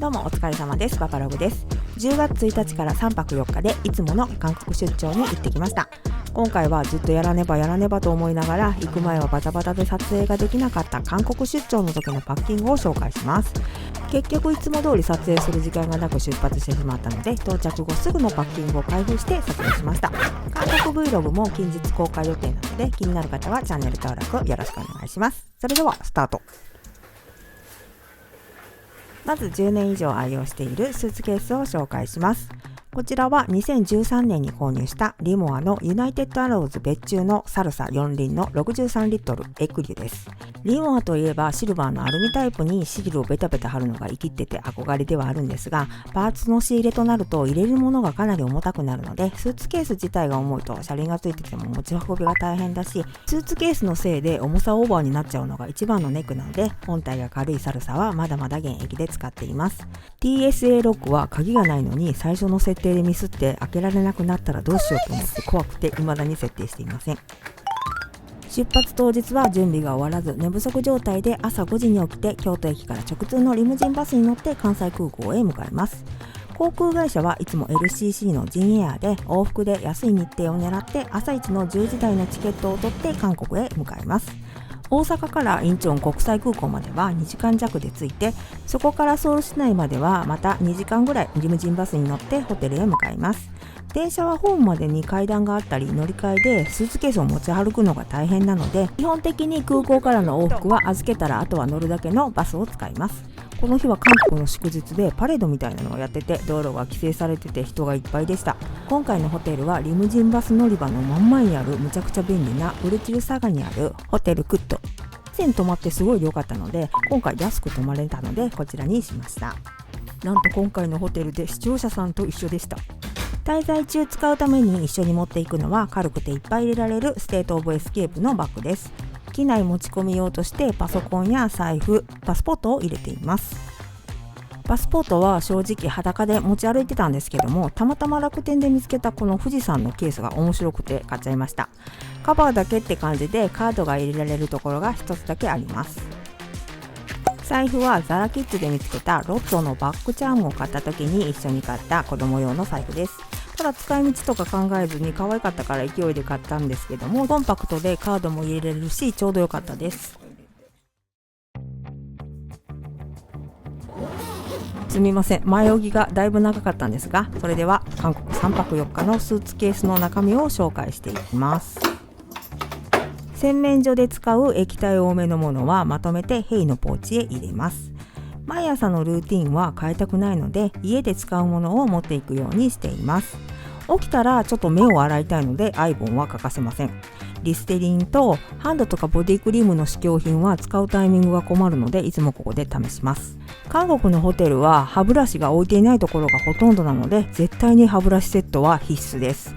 どうもお疲れ様です。ババログです。10月1日から3泊4日でいつもの韓国出張に行ってきました。今回はずっとやらねばと思いながら行く前はバタバタで撮影ができなかった韓国出張の時のパッキングを紹介します。結局いつも通り撮影する時間がなく出発してしまったので、到着後すぐのパッキングを開封して撮影しました。韓国 Vlog も近日公開予定なので、気になる方はチャンネル登録よろしくお願いします。それではスタート。まず10年以上愛用しているスーツケースを紹介します。こちらは2013年に購入したリモアのユナイテッドアローズ別注のサルサ4輪の63リットルエクリュです。リモアといえばシルバーのアルミタイプにシールをベタベタ貼るのが生きってて憧れではあるんですが、パーツの仕入れとなると入れるものがかなり重たくなるので、スーツケース自体が重いと車輪がついてても持ち運びが大変だし、スーツケースのせいで重さオーバーになっちゃうのが一番のネックなので、本体が軽いサルサはまだまだ現役で使っています。 TSA ロックは鍵がないのに最初の設定でミスって開けられなくなったらどうしようと思って怖くて未だに設定していません。出発当日は準備が終わらず寝不足状態で朝5時に起きて京都駅から直通のリムジンバスに乗って関西空港へ向かいます。航空会社はいつも LCC のジンエアで往復で安い日程を狙って朝一の10時台のチケットを取って韓国へ向かいます。大阪からインチョン国際空港までは2時間弱で着いて、そこからソウル市内まではまた2時間ぐらいリムジンバスに乗ってホテルへ向かいます。電車はホームまでに階段があったり乗り換えでスーツケースを持ち歩くのが大変なので、基本的に空港からの往復は預けたらあとは乗るだけのバスを使います。この日は韓国の祝日でパレードみたいなのをやってて、道路が規制されてて人がいっぱいでした。今回のホテルはリムジンバス乗り場の真ん前にあるむちゃくちゃ便利なウルチルサガにあるホテルクット。以前泊まってすごい良かったので、今回安く泊まれたのでこちらにしました。なんと今回のホテルで視聴者さんと一緒でした。滞在中使うために一緒に持っていくのは軽くていっぱい入れられるステートオブエスケープのバッグです。機内持ち込み用としてパソコンや財布、パスポートを入れています。パスポートは正直裸で持ち歩いてたんですけども、たまたま楽天で見つけたこの富士山のケースが面白くて買っちゃいました。カバーだけって感じでカードが入れられるところが一つだけあります。財布はザラキッズで見つけたロットのバッグチャームを買った時に一緒に買った子供用の財布です。ただ使い道とか考えずに可愛かったから勢いで買ったんですけども、コンパクトでカードも入れれるしちょうど良かったです。すみません、前置きがだいぶ長かったんですが、それでは韓国3泊4日のスーツケースの中身を紹介していきます。洗面所で使う液体多めのものはまとめてヘイのポーチへ入れます。毎朝のルーティンは変えたくないので家で使うものを持っていくようにしています。起きたらちょっと目を洗いたいのでアイボンは欠かせません。リステリンとハンドとかボディクリームの試供品は使うタイミングが困るのでいつもここで試します。韓国のホテルは歯ブラシが置いていないところがほとんどなので絶対に歯ブラシセットは必須です。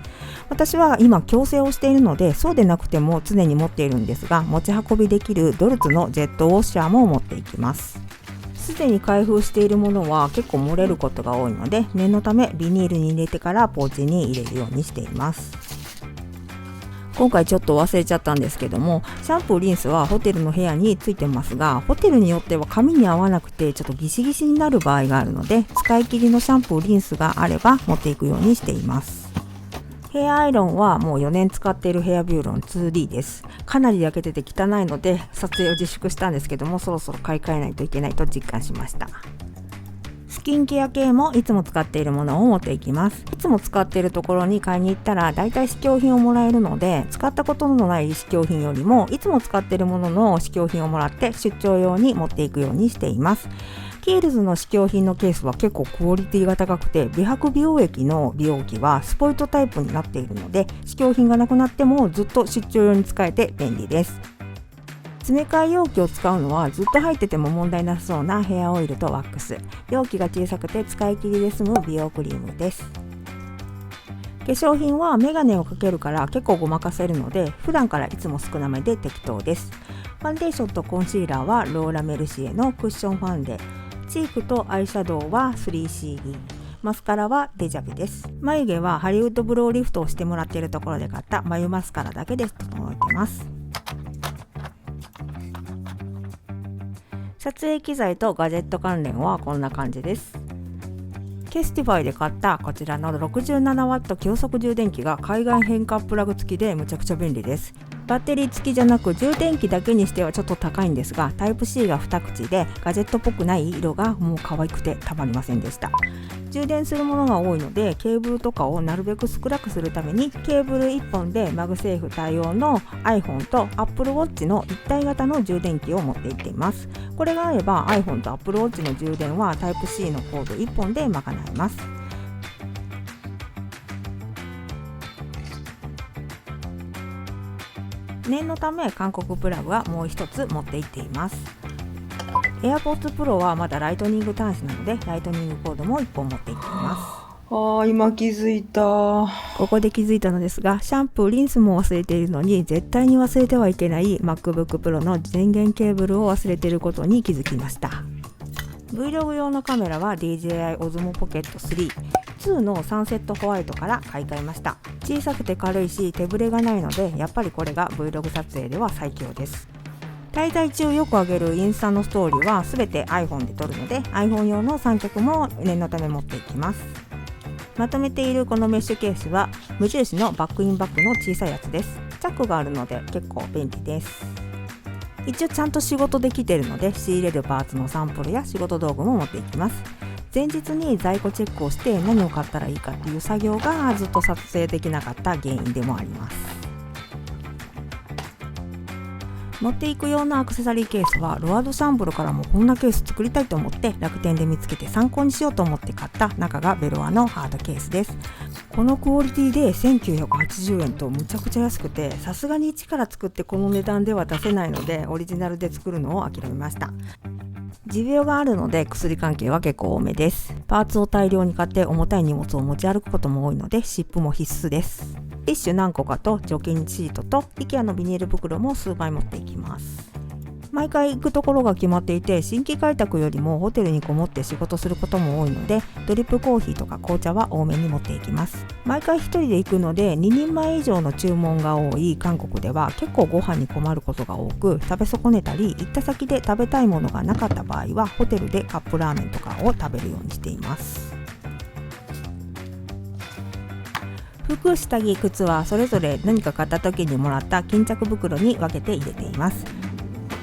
私は今矯正をしているのでそうでなくても常に持っているんですが、持ち運びできるドルツのジェットウォッシャーも持っていきます。すでに開封しているものは結構漏れることが多いので、念のためビニールに入れてからポーチに入れるようにしています。今回ちょっと忘れちゃったんですけども、シャンプーリンスはホテルの部屋についてますが、ホテルによっては髪に合わなくてちょっとギシギシになる場合があるので、使い切りのシャンプーリンスがあれば持っていくようにしています。ヘアアイロンはもう4年使っているヘアビューロン 2D です。かなり焼けてて汚いので撮影を自粛したんですけども、そろそろ買い替えないといけないと実感しました。スキンケア系もいつも使っているものを持っていきます。いつも使っているところに買いに行ったらだいたい試供品をもらえるので、使ったことのない試供品よりもいつも使っているものの試供品をもらって出張用に持っていくようにしています。キールズの試供品のケースは結構クオリティが高くて、美白美容液の美容器はスポイトタイプになっているので、試供品がなくなってもずっと出張用に使えて便利です。詰め替え容器を使うのはずっと入ってても問題なさそうなヘアオイルとワックス、容器が小さくて使い切りで済む美容クリームです。化粧品はメガネをかけるから結構ごまかせるので、普段からいつも少なめで適当です。ファンデーションとコンシーラーはローラメルシエのクッションファンデ、チークとアイシャドウは 3CD、 マスカラはデジャビです。眉毛はハリウッドブローリフトをしてもらっているところで買った眉マスカラだけで整えてます。撮影機材とガジェット関連はこんな感じです。ケスティファイで買ったこちらの 67W 急速充電器が海外変換プラグ付きでむちゃくちゃ便利です。バッテリー付きじゃなく充電器だけにしてはちょっと高いんですが、タイプ C が2口でガジェットっぽくない色がもう可愛くてたまりませんでした。充電するものが多いのでケーブルとかをなるべく少なくするためにケーブル1本でマグセーフ対応の iPhone と Apple Watch の一体型の充電器を持っていっています。これがあれば iPhone と Apple Watch の充電はタイプ C のコード1本で賄えます。念のため韓国プラグはもう一つ持っていっています。AirPods Pro はまだライトニング端子なのでライトニングコードも1本持っていっています。今気づいた。ここで気づいたのですが、シャンプーリンスも忘れているのに絶対に忘れてはいけない MacBook Pro の電源ケーブルを忘れていることに気づきました。 Vlog 用のカメラは DJI Osmo Pocket 3 2のサンセットホワイトから買い替えました。小さくて軽いし手ぶれがないのでやっぱりこれが Vlog 撮影では最強です。滞在中よく上げるインスタのストーリーはすべて iPhone で撮るので iPhone 用の三脚も念のため持っていきます。まとめているこのメッシュケースは無印のバックインバッグの小さいやつです。チャックがあるので結構便利です。一応ちゃんと仕事できているので仕入れるパーツのサンプルや仕事道具も持っていきます。前日に在庫チェックをして何を買ったらいいかっていう作業がずっと撮影できなかった原因でもあります。持っていくようなアクセサリーケースはロワードシャンブルからもこんなケース作りたいと思って楽天で見つけて参考にしようと思って買った中がベロアのハードケースです。このクオリティで1980円とむちゃくちゃ安くて、さすがに一から作ってこの値段では出せないのでオリジナルで作るのを諦めました。持病があるので薬関係は結構多めです。パーツを大量に買って重たい荷物を持ち歩くことも多いので湿布も必須です。ティッシュ何個かと除菌シートと IKEA のビニール袋も数枚持っていきます。毎回行くところが決まっていて新規開拓よりもホテルにこもって仕事することも多いのでドリップコーヒーとか紅茶は多めに持っていきます。毎回一人で行くので2人前以上の注文が多い韓国では結構ご飯に困ることが多く、食べ損ねたり行った先で食べたいものがなかった場合はホテルでカップラーメンとかを食べるようにしています。服、下着、靴はそれぞれ何か買った時にもらった巾着袋に分けて入れています。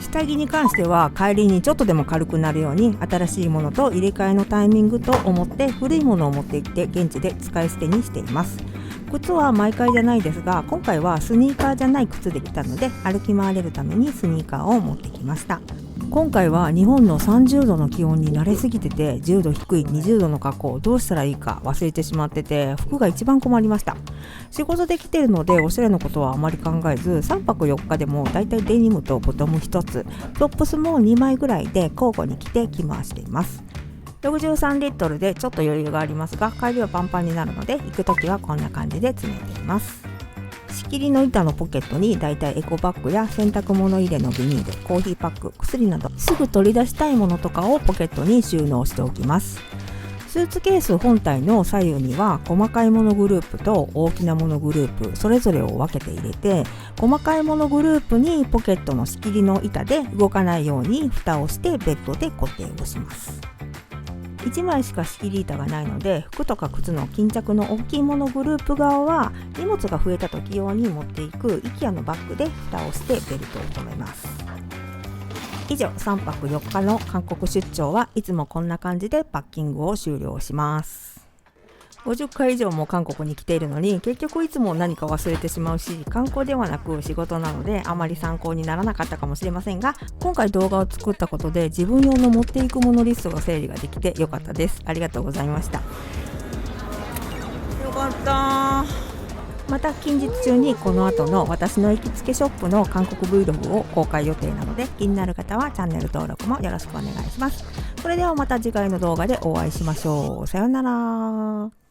下着に関しては帰りにちょっとでも軽くなるように新しいものと入れ替えのタイミングと思って古いものを持って行って現地で使い捨てにしています。靴は毎回じゃないですが今回はスニーカーじゃない靴で来たので歩き回れるためにスニーカーを持ってきました。今回は日本の30度の気温に慣れすぎてて10度低い20度の格好をどうしたらいいか忘れてしまってて服が一番困りました。仕事で来てるのでおしゃれのことはあまり考えず3泊4日でもだいたいデニムとボトム1つトップスも2枚ぐらいで交互に着て着回しています。63リットルでちょっと余裕がありますが帰りはパンパンになるので行くときはこんな感じで詰めています。仕切りの板のポケットにだいたいエコバッグや洗濯物入れのビニール、コーヒーパック、薬などすぐ取り出したいものとかをポケットに収納しておきます。スーツケース本体の左右には細かいものグループと大きなものグループそれぞれを分けて入れて、細かいものグループにポケットの仕切りの板で動かないように蓋をしてベッドで固定をします。1枚しか仕切り板がないので服とか靴の巾着の大きいものグループ側は荷物が増えた時用に持っていく IKEA のバッグで蓋をしてベルトを留めます。以上3泊4日の韓国出張はいつもこんな感じでパッキングを終了します。50回以上も韓国に来ているのに結局いつも何か忘れてしまうし、観光ではなく仕事なのであまり参考にならなかったかもしれませんが、今回動画を作ったことで自分用の持っていくものリストが整理ができてよかったです。ありがとうございました。よかった。また近日中にこの後の私の行きつけショップの韓国 Vlog を公開予定なので気になる方はチャンネル登録もよろしくお願いします。それではまた次回の動画でお会いしましょう。さようなら。